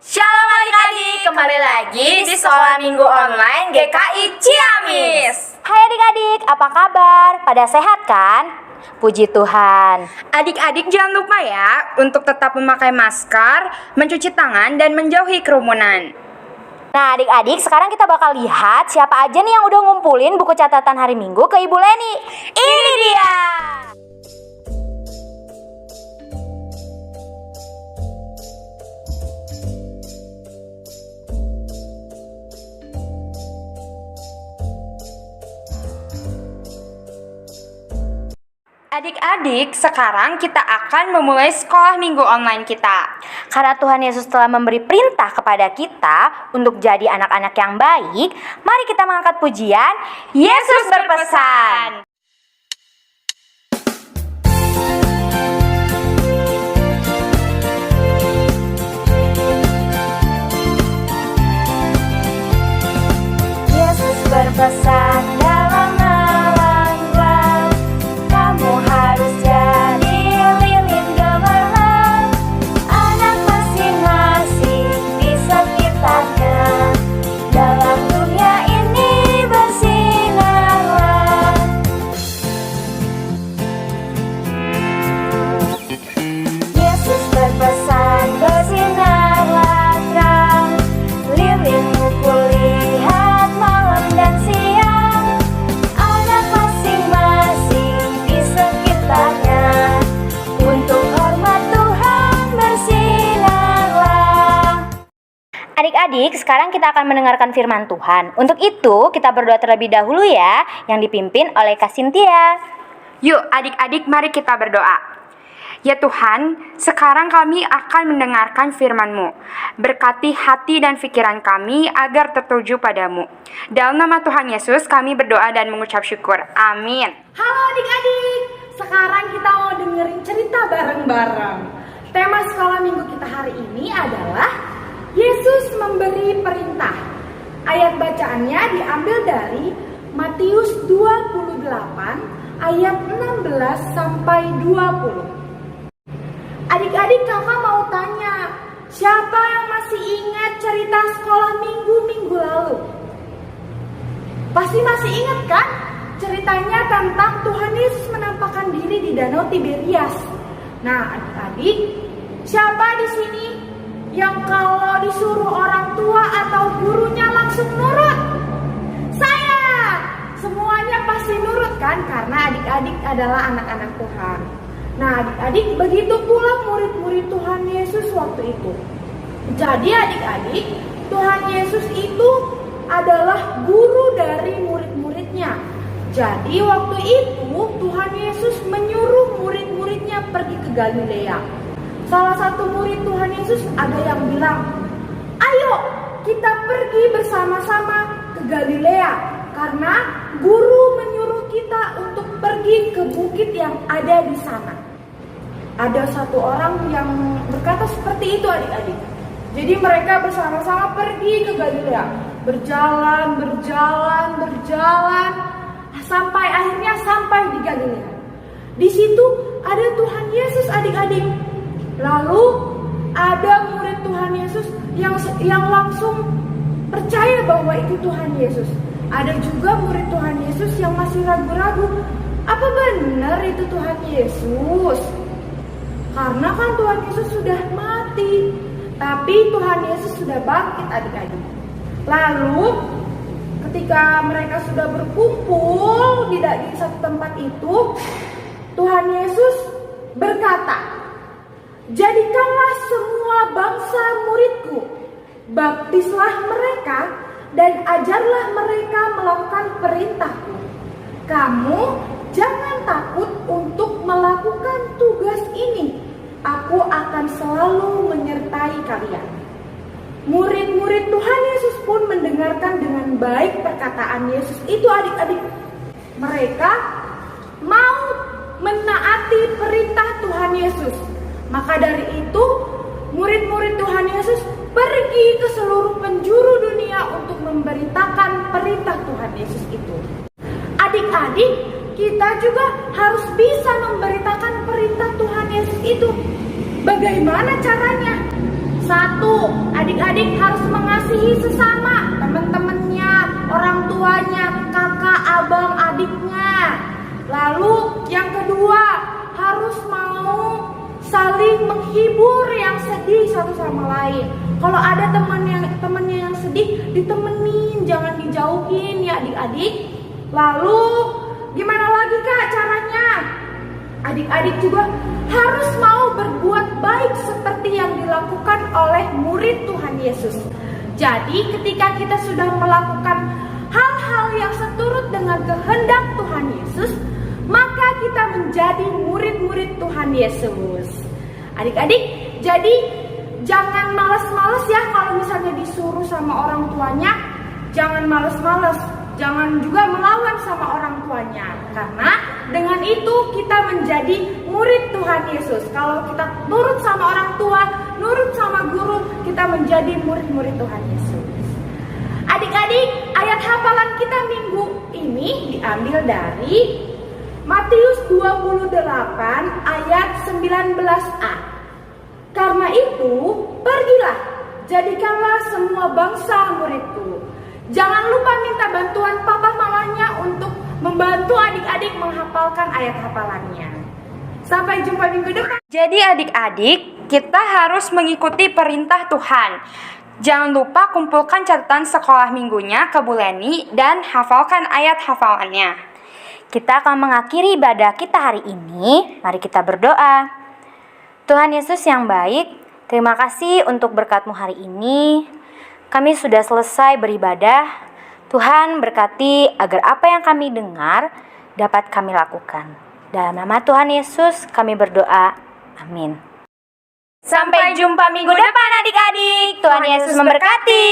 Shalom adik-adik, kembali lagi di Sekolah Minggu Online GKI Ciamis. Hai adik-adik, apa kabar? Pada sehat kan? Puji Tuhan. Adik-adik jangan lupa ya untuk tetap memakai masker, mencuci tangan, dan menjauhi kerumunan. Nah adik-adik, sekarang kita bakal lihat siapa aja nih yang udah ngumpulin buku catatan hari Minggu ke Ibu Leni. Ini dia. Adik-adik, sekarang kita akan memulai sekolah minggu online kita. Karena Tuhan Yesus telah memberi perintah kepada kita untuk jadi anak-anak yang baik, mari kita mengangkat pujian, Yesus berpesan. Yesus berpesan dalam nalar, kamu harus jadi lilin gemerlap, anak masing-masing di sekitarnya, dalam dunia ini bersinarlah. Yesus berpesan, bersinarlah terang, lilinmu kulihat malam dan siang, anak masing-masing di sekitarnya, untuk hormat Tuhan bersinarlah. Adik-adik, sekarang kita akan mendengarkan firman Tuhan. Untuk itu, kita berdoa terlebih dahulu ya, yang dipimpin oleh Kak Cynthia. Yuk adik-adik, mari kita berdoa. Ya Tuhan, sekarang kami akan mendengarkan firman-Mu. Berkati hati dan pikiran kami agar tertuju padamu. Dalam nama Tuhan Yesus kami berdoa dan mengucap syukur. Amin. Halo adik-adik, sekarang kita mau dengerin cerita bareng-bareng. Tema sekolah minggu kita hari ini adalah Yesus memberi perintah. Ayat bacaannya diambil dari Matius 28 ayat 16 sampai 20. Adik-adik, kakak mau tanya, siapa yang masih ingat cerita sekolah minggu lalu? Pasti masih ingat kan? Ceritanya tentang Tuhan Yesus menampakkan diri di Danau Tiberias. Nah, adik-adik, siapa di sini yang kalau disuruh orang tua atau gurunya langsung nurut? Saya! Semuanya pasti nurut kan? Karena adik-adik adalah anak-anak Tuhan. Nah, adik-adik, begitu pula murid-murid Tuhan Yesus waktu itu. Jadi adik-adik, Tuhan Yesus itu adalah guru dari murid-muridnya. Jadi waktu itu Tuhan Yesus menyuruh murid-muridnya pergi ke Galilea. Salah satu murid Tuhan Yesus ada yang bilang, "Ayo kita pergi bersama-sama ke Galilea, karena guru menyuruh kita untuk pergi ke bukit yang ada di sana." Ada satu orang yang berkata seperti itu adik-adik. Jadi mereka bersama-sama pergi ke Galilea, berjalan, sampai akhirnya sampai di Galilea. Di situ ada Tuhan Yesus adik-adik. Lalu ada murid Tuhan Yesus yang langsung percaya bahwa itu Tuhan Yesus. Ada juga murid Tuhan Yesus yang masih ragu-ragu, apa benar itu Tuhan Yesus? Karena kan Tuhan Yesus sudah mati, tapi Tuhan Yesus sudah bangkit adik-adik. Lalu ketika mereka sudah berkumpul di satu tempat itu, Tuhan Yesus berkata, "Jadikanlah semua bangsa muridku, baptislah mereka dan ajarlah mereka melakukan perintahku. Kamu jangan takut untuk melakukan tugas ini. Aku akan selalu menyertai kalian." Murid-murid Tuhan Yesus pun mendengarkan dengan baik perkataan Yesus itu adik-adik. Mereka mau menaati perintah Tuhan Yesus. Maka dari itu, murid-murid Tuhan Yesus pergi ke seluruh penjuru dunia untuk memberitakan perintah Tuhan Yesus itu. Adik-adik, kita juga harus bisa memberitakan perintah Tuhan Yesus itu. Bagaimana caranya? Satu, adik-adik harus mengasihi sesama, teman-temannya, orang tuanya, kakak, abang, adiknya. Lalu yang kedua, harus mau saling menghibur yang sedih satu sama lain. Kalau ada temannya yang sedih, ditemenin, jangan dijauhin ya adik-adik. Lalu gimana lagi Kak caranya? Adik-adik juga harus mau berbuat baik seperti yang dilakukan oleh murid Tuhan Yesus. Jadi ketika kita sudah melakukan hal-hal yang seturut dengan kehendak Tuhan Yesus, maka kita menjadi murid-murid Tuhan Yesus. Adik-adik, jadi jangan malas-malas ya kalau misalnya disuruh sama orang tuanya. Jangan malas-malas, jangan juga melawan sama orang tuanya. Karena dengan itu kita menjadi murid Tuhan Yesus. Kalau kita nurut sama orang tua, nurut sama guru, kita menjadi murid-murid Tuhan Yesus. Adik-adik, ayat hafalan kita minggu ini diambil dari Matius 28 ayat 19a. Karena itu, pergilah, jadikanlah semua bangsa muridku. Jangan lupa minta bantuan papa mamanya untuk membantu adik-adik menghafalkan ayat hafalannya. Sampai jumpa minggu depan. Jadi adik-adik, kita harus mengikuti perintah Tuhan. Jangan lupa kumpulkan catatan sekolah minggunya ke Bu Leni dan hafalkan ayat hafalannya. Kita akan mengakhiri ibadah kita hari ini. Mari kita berdoa. Tuhan Yesus yang baik, terima kasih untuk berkat-Mu hari ini. Kami sudah selesai beribadah. Tuhan berkati agar apa yang kami dengar dapat kami lakukan. Dalam nama Tuhan Yesus kami berdoa. Amin. Sampai jumpa minggu depan adik-adik. Tuhan Yesus memberkati.